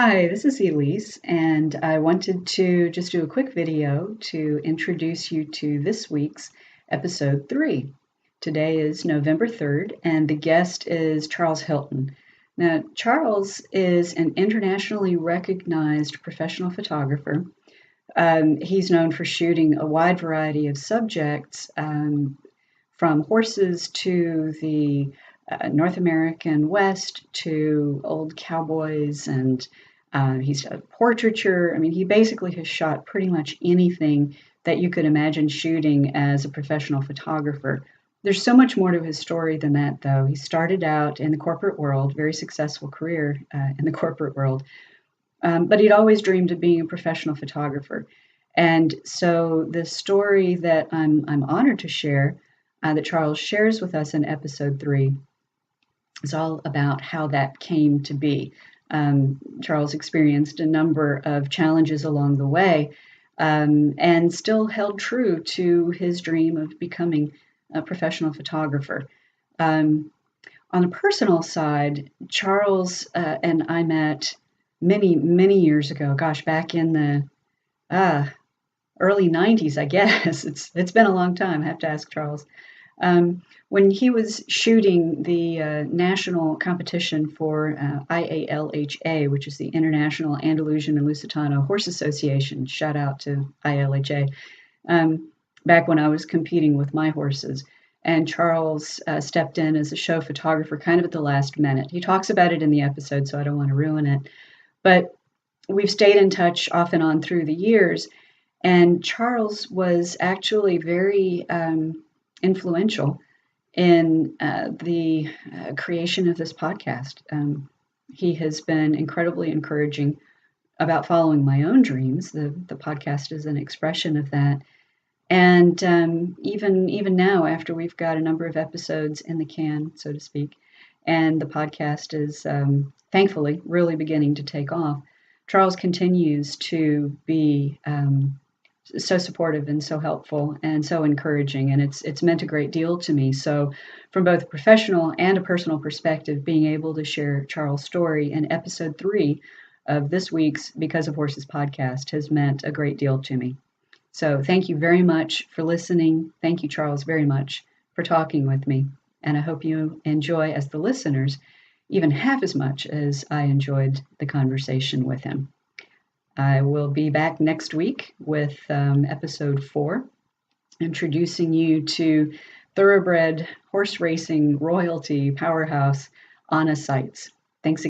Hi, this is Elise, and I wanted to just do a quick video to introduce you to this week's episode 3. Today is November 3rd, and the guest is Charles Hilton. Now, Charles is an internationally recognized professional photographer. He's known for shooting a wide variety of subjects, from horses to the North American West to old cowboys, and he's done portraiture. I mean, he basically has shot pretty much anything that you could imagine shooting as a professional photographer. There's so much more to his story than that, though. He started out in the corporate world, very successful career in the corporate world, but he'd always dreamed of being a professional photographer. And so the story that I'm honored to share, that Charles shares with us in episode 3, is all about how that came to be. Charles experienced a number of challenges along the way, and still held true to his dream of becoming a professional photographer. On a personal side, Charles and I met many years ago. Gosh, back in the early 90s, I guess. It's been a long time. I have to ask Charles. When he was shooting the national competition for IALHA, which is the International Andalusian and Lusitano Horse Association, shout out to IALHA, back when I was competing with my horses. And Charles stepped in as a show photographer kind of at the last minute. He talks about it in the episode, so I don't want to ruin it. But we've stayed in touch off and on through the years. And Charles was actually very influential in the creation of this podcast. He has been incredibly encouraging about following my own dreams. The podcast is an expression of that. And even now, after we've got a number of episodes in the can, so to speak, and the podcast is thankfully really beginning to take off, Charles continues to be so supportive and so helpful and so encouraging, and it's meant a great deal to me. So from both a professional and a personal perspective, being able to share Charles' story in episode 3 of this week's Because of Horses podcast has meant a great deal to me. So thank you very much for listening. Thank you, Charles, very much for talking with me, and I hope you enjoy, as the listeners, even half as much as I enjoyed the conversation with him. I will be back next week with episode 4, introducing you to thoroughbred horse racing royalty powerhouse Anna Seitz. Thanks again.